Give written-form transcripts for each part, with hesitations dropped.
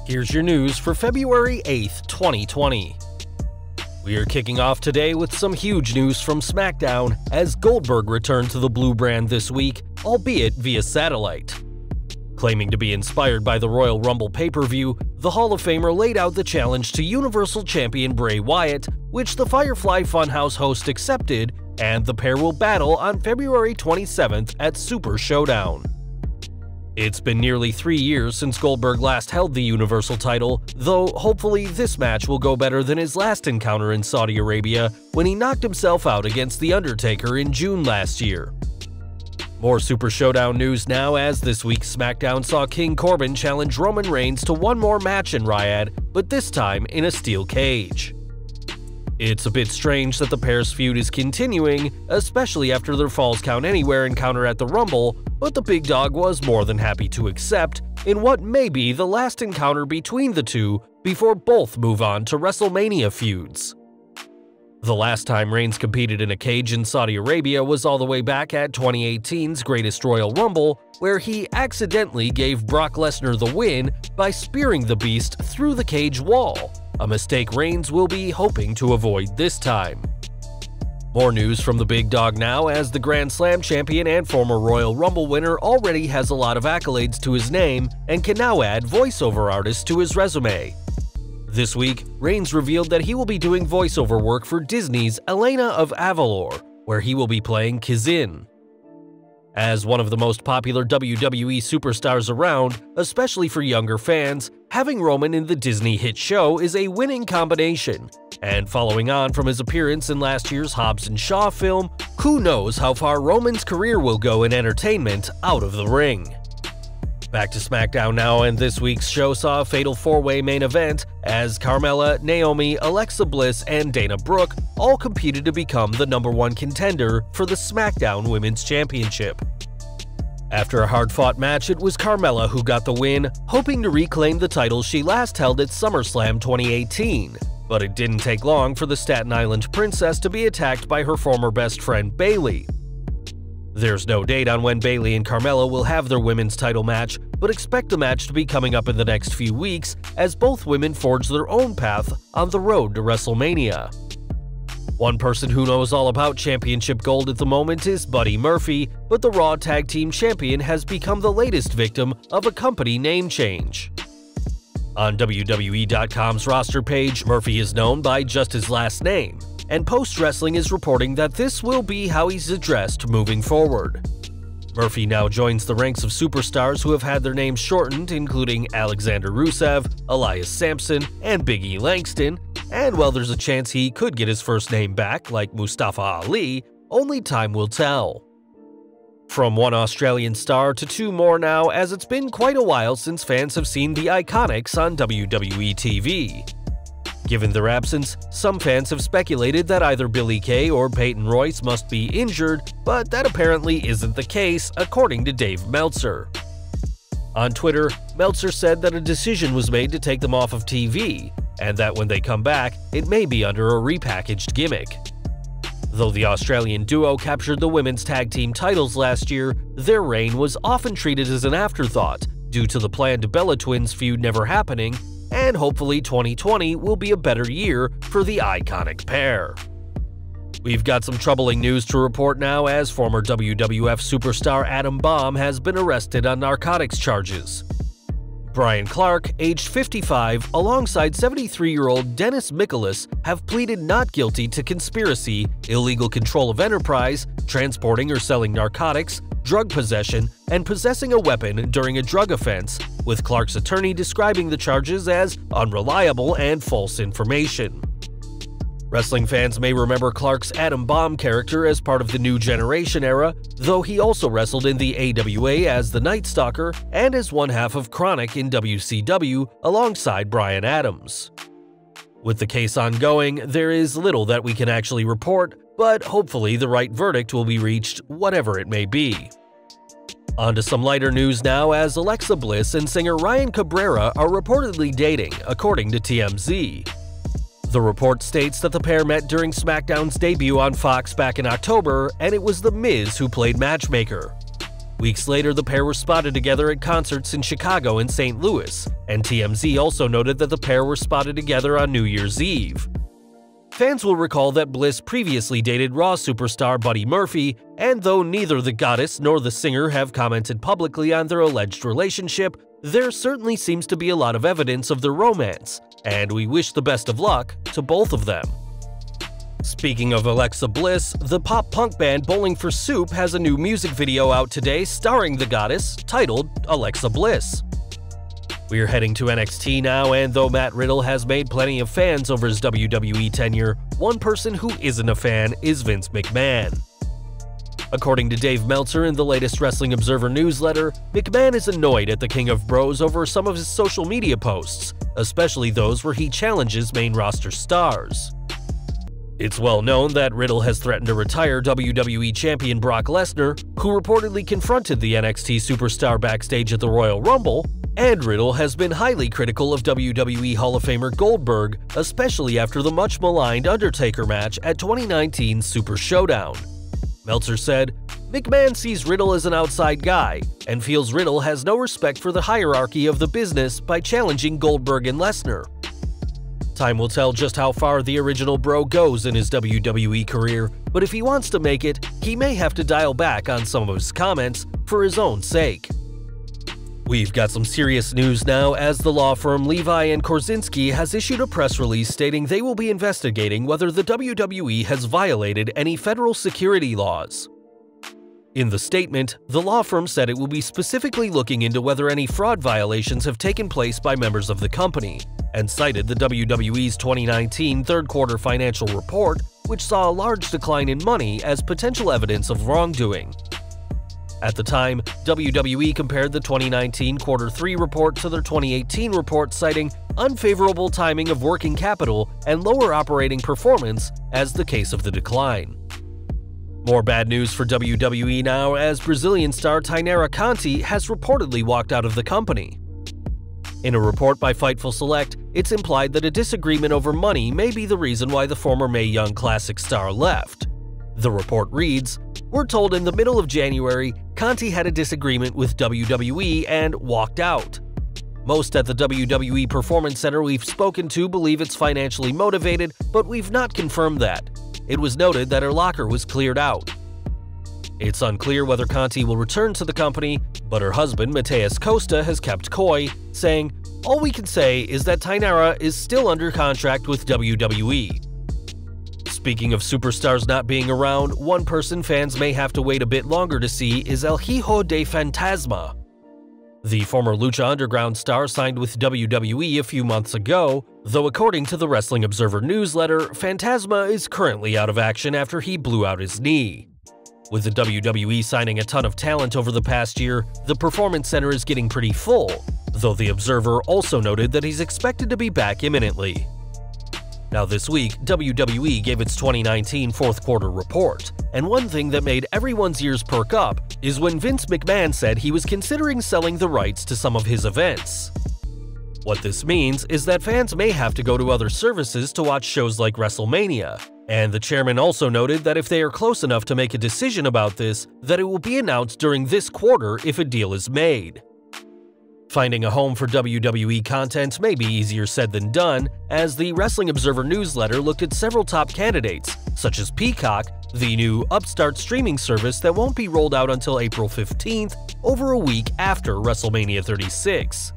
Here's your news for February 8th, 2020. We are kicking off today with some huge news from SmackDown as Goldberg returned to the Blue brand this week, albeit via satellite. Claiming to be inspired by the Royal Rumble pay-per-view, the Hall of Famer laid out the challenge to Universal Champion Bray Wyatt, which the Firefly Funhouse host accepted, and the pair will battle on February 27th at Super Showdown. It's been nearly 3 years since Goldberg last held the Universal title, though hopefully this match will go better than his last encounter in Saudi Arabia when he knocked himself out against The Undertaker in June last year. More Super Showdown news now, as this week's SmackDown saw King Corbin challenge Roman Reigns to one more match in Riyadh, but this time in a steel cage. It's a bit strange that the pair's feud is continuing, especially after their Falls Count Anywhere encounter at the Rumble, but the big dog was more than happy to accept in what may be the last encounter between the two before both move on to WrestleMania feuds. The last time Reigns competed in a cage in Saudi Arabia was all the way back at 2018's Greatest Royal Rumble, where he accidentally gave Brock Lesnar the win by spearing the Beast through the cage wall, a mistake Reigns will be hoping to avoid this time. More news from the big dog now, as the Grand Slam champion and former Royal Rumble winner already has a lot of accolades to his name and can now add voiceover artists to his resume. This week, Reigns revealed that he will be doing voiceover work for Disney's Elena of Avalor, where he will be playing Kazin. As one of the most popular WWE superstars around, especially for younger fans, having Roman in the Disney hit show is a winning combination. And following on from his appearance in last year's Hobbs and Shaw film, who knows how far Roman's career will go in entertainment out of the ring. Back to SmackDown now, and this week's show saw a fatal four-way main event as Carmella, Naomi, Alexa Bliss, and Dana Brooke all competed to become the #1 contender for the SmackDown Women's Championship. After a hard-fought match, it was Carmella who got the win, hoping to reclaim the title she last held at SummerSlam 2018. But it didn't take long for the Staten Island Princess to be attacked by her former best friend Bayley. There's no date on when Bayley and Carmella will have their women's title match, but expect the match to be coming up in the next few weeks as both women forge their own path on the road to WrestleMania. One person who knows all about championship gold at the moment is Buddy Murphy, but the Raw Tag Team Champion has become the latest victim of a company name change. On WWE.com's roster page, Murphy is known by just his last name, and Post Wrestling is reporting that this will be how he's addressed moving forward. Murphy now joins the ranks of superstars who have had their names shortened, including Alexander Rusev, Elias Sampson, and Big E Langston, and while there's a chance he could get his first name back, like Mustafa Ali, only time will tell. From one Australian star to two more now, as it's been quite a while since fans have seen the Iconics on WWE TV. Given their absence, some fans have speculated that either Billie Kay or Peyton Royce must be injured, but that apparently isn't the case, according to Dave Meltzer. On Twitter, Meltzer said that a decision was made to take them off of TV, and that when they come back, it may be under a repackaged gimmick. Though the Australian duo captured the women's tag team titles last year, their reign was often treated as an afterthought due to the planned Bella Twins feud never happening, and hopefully 2020 will be a better year for the iconic pair. We've got some troubling news to report now, as former WWF superstar Adam Bomb has been arrested on narcotics charges. Brian Clark, aged 55, alongside 73-year-old Dennis Michaelis, have pleaded not guilty to conspiracy, illegal control of enterprise, transporting or selling narcotics, drug possession, and possessing a weapon during a drug offense, with Clark's attorney describing the charges as unreliable and false information. Wrestling fans may remember Clark's Adam Bomb character as part of the New Generation era, though he also wrestled in the AWA as the Night Stalker and as one half of Chronic in WCW alongside Bryan Adams. With the case ongoing, there is little that we can actually report, but hopefully the right verdict will be reached, whatever it may be. On to some lighter news now, as Alexa Bliss and singer Ryan Cabrera are reportedly dating, according to TMZ. The report states that the pair met during SmackDown's debut on Fox back in October, and it was The Miz who played matchmaker. Weeks later, the pair were spotted together at concerts in Chicago and St. Louis, and TMZ also noted that the pair were spotted together on New Year's Eve. Fans will recall that Bliss previously dated Raw superstar Buddy Murphy, and though neither the goddess nor the singer have commented publicly on their alleged relationship, there certainly seems to be a lot of evidence of their romance, and we wish the best of luck to both of them. Speaking of Alexa Bliss, the pop-punk band Bowling for Soup has a new music video out today starring the goddess, titled Alexa Bliss. We're heading to NXT now, and though Matt Riddle has made plenty of fans over his WWE tenure, one person who isn't a fan is Vince McMahon. According to Dave Meltzer in the latest Wrestling Observer newsletter, McMahon is annoyed at the King of Bros over some of his social media posts, especially those where he challenges main roster stars. It's well known that Riddle has threatened to retire WWE Champion Brock Lesnar, who reportedly confronted the NXT superstar backstage at the Royal Rumble, and Riddle has been highly critical of WWE Hall of Famer Goldberg, especially after the much-maligned Undertaker match at 2019's Super Showdown. Meltzer said, "McMahon sees Riddle as an outside guy, and feels Riddle has no respect for the hierarchy of the business by challenging Goldberg and Lesnar. Time will tell just how far the original bro goes in his WWE career, but if he wants to make it, he may have to dial back on some of his comments for his own sake." We've got some serious news now, as the law firm Levi & Korzynski has issued a press release stating they will be investigating whether the WWE has violated any federal security laws. In the statement, the law firm said it will be specifically looking into whether any fraud violations have taken place by members of the company, and cited the WWE's 2019 third-quarter financial report, which saw a large decline in money as potential evidence of wrongdoing. At the time, WWE compared the 2019 Quarter 3 report to their 2018 report, citing unfavorable timing of working capital and lower operating performance as the case of the decline. More bad news for WWE now, as Brazilian star Tainara Conti has reportedly walked out of the company. In a report by Fightful Select, it's implied that a disagreement over money may be the reason why the former Mae Young Classic star left. The report reads, "We're told in the middle of January, Conti had a disagreement with WWE and walked out. Most at the WWE Performance Center we've spoken to believe it's financially motivated, but we've not confirmed that. It was noted that her locker was cleared out." It's unclear whether Conti will return to the company, but her husband, Mateus Costa, has kept coy, saying, "All we can say is that Tainara is still under contract with WWE." Speaking of superstars not being around, one person fans may have to wait a bit longer to see is El Hijo de Fantasma. The former Lucha Underground star signed with WWE a few months ago, though according to the Wrestling Observer newsletter, Fantasma is currently out of action after he blew out his knee. With the WWE signing a ton of talent over the past year, the Performance Center is getting pretty full, though the Observer also noted that he's expected to be back imminently. Now this week, WWE gave its 2019 fourth-quarter report, and one thing that made everyone's ears perk up is when Vince McMahon said he was considering selling the rights to some of his events. What this means is that fans may have to go to other services to watch shows like WrestleMania, and the chairman also noted that if they are close enough to make a decision about this, that it will be announced during this quarter if a deal is made. Finding a home for WWE content may be easier said than done, as the Wrestling Observer newsletter looked at several top candidates, such as Peacock, the new upstart streaming service that won't be rolled out until April 15th, over a week after WrestleMania 36.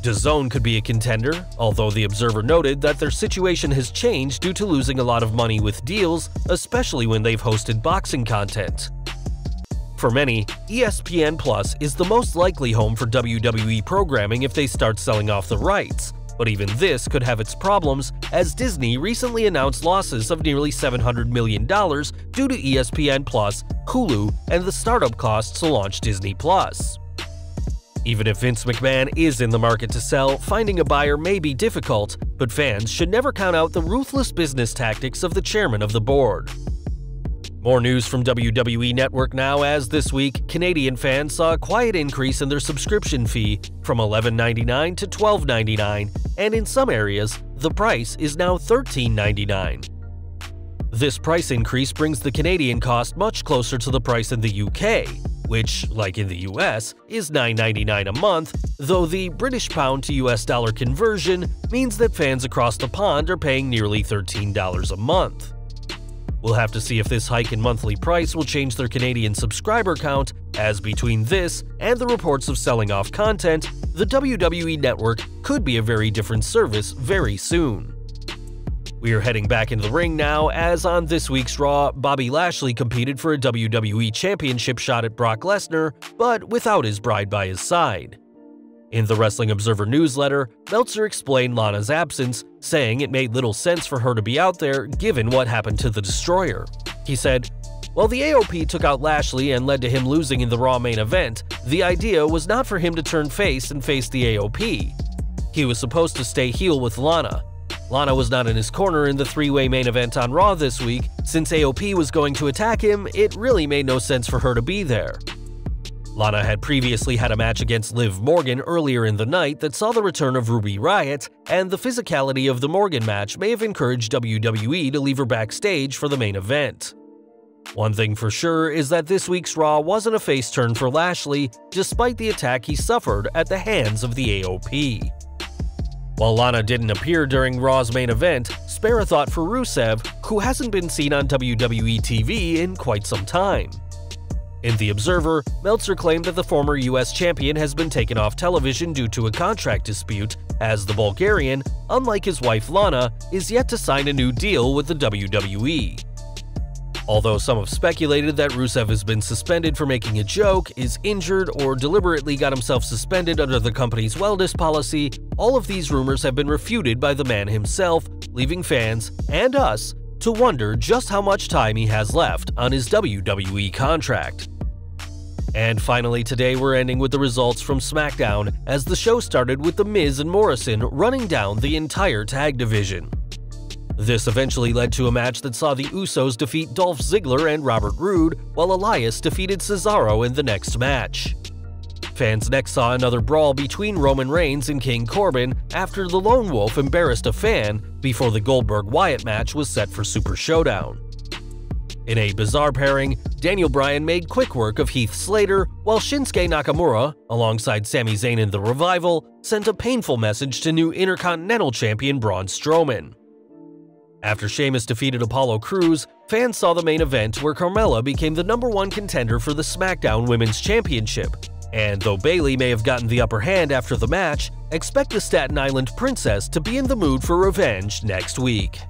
DAZN could be a contender, although the Observer noted that their situation has changed due to losing a lot of money with deals, especially when they've hosted boxing content. For many, ESPN Plus is the most likely home for WWE programming if they start selling off the rights, but even this could have its problems, as Disney recently announced losses of nearly $700 million due to ESPN Plus, Hulu, and the startup costs to launch Disney Plus. Even if Vince McMahon is in the market to sell, finding a buyer may be difficult, but fans should never count out the ruthless business tactics of the chairman of the board. More news from WWE Network now, as this week, Canadian fans saw a quiet increase in their subscription fee from $11.99 to $12.99, and in some areas, the price is now $13.99. This price increase brings the Canadian cost much closer to the price in the UK, which, like in the US, is $9.99 a month, though the British pound to US dollar conversion means that fans across the pond are paying nearly $13 a month. We'll have to see if this hike in monthly price will change their Canadian subscriber count, as between this and the reports of selling off content, the WWE Network could be a very different service very soon. We are heading back into the ring now, as on this week's Raw, Bobby Lashley competed for a WWE Championship shot at Brock Lesnar, but without his bride by his side. In the Wrestling Observer newsletter, Meltzer explained Lana's absence, saying it made little sense for her to be out there given what happened to the Destroyer. He said, "While the AOP took out Lashley and led to him losing in the Raw main event, the idea was not for him to turn face and face the AOP. He was supposed to stay heel with Lana. Lana was not in his corner in the three-way main event on Raw this week. Since AOP was going to attack him, it really made no sense for her to be there." Lana had previously had a match against Liv Morgan earlier in the night that saw the return of Ruby Riott, and the physicality of the Morgan match may have encouraged WWE to leave her backstage for the main event. One thing for sure is that this week's Raw wasn't a face turn for Lashley, despite the attack he suffered at the hands of the AOP. While Lana didn't appear during Raw's main event, spare a thought for Rusev, who hasn't been seen on WWE TV in quite some time. In The Observer, Meltzer claimed that the former US champion has been taken off television due to a contract dispute, as the Bulgarian, unlike his wife Lana, is yet to sign a new deal with the WWE. Although some have speculated that Rusev has been suspended for making a joke, is injured, or deliberately got himself suspended under the company's wellness policy, all of these rumors have been refuted by the man himself, leaving fans, and us, to wonder just how much time he has left on his WWE contract. And finally today we're ending with the results from SmackDown, as the show started with The Miz and Morrison running down the entire tag division. This eventually led to a match that saw the Usos defeat Dolph Ziggler and Robert Roode, while Elias defeated Cesaro in the next match. Fans next saw another brawl between Roman Reigns and King Corbin after the Lone Wolf embarrassed a fan before the Goldberg-Wyatt match was set for Super Showdown. In a bizarre pairing, Daniel Bryan made quick work of Heath Slater, while Shinsuke Nakamura, alongside Sami Zayn in The Revival, sent a painful message to new Intercontinental Champion Braun Strowman. After Sheamus defeated Apollo Crews, fans saw the main event where Carmella became the #1 contender for the SmackDown Women's Championship. And though Bayley may have gotten the upper hand after the match, expect the Staten Island Princess to be in the mood for revenge next week.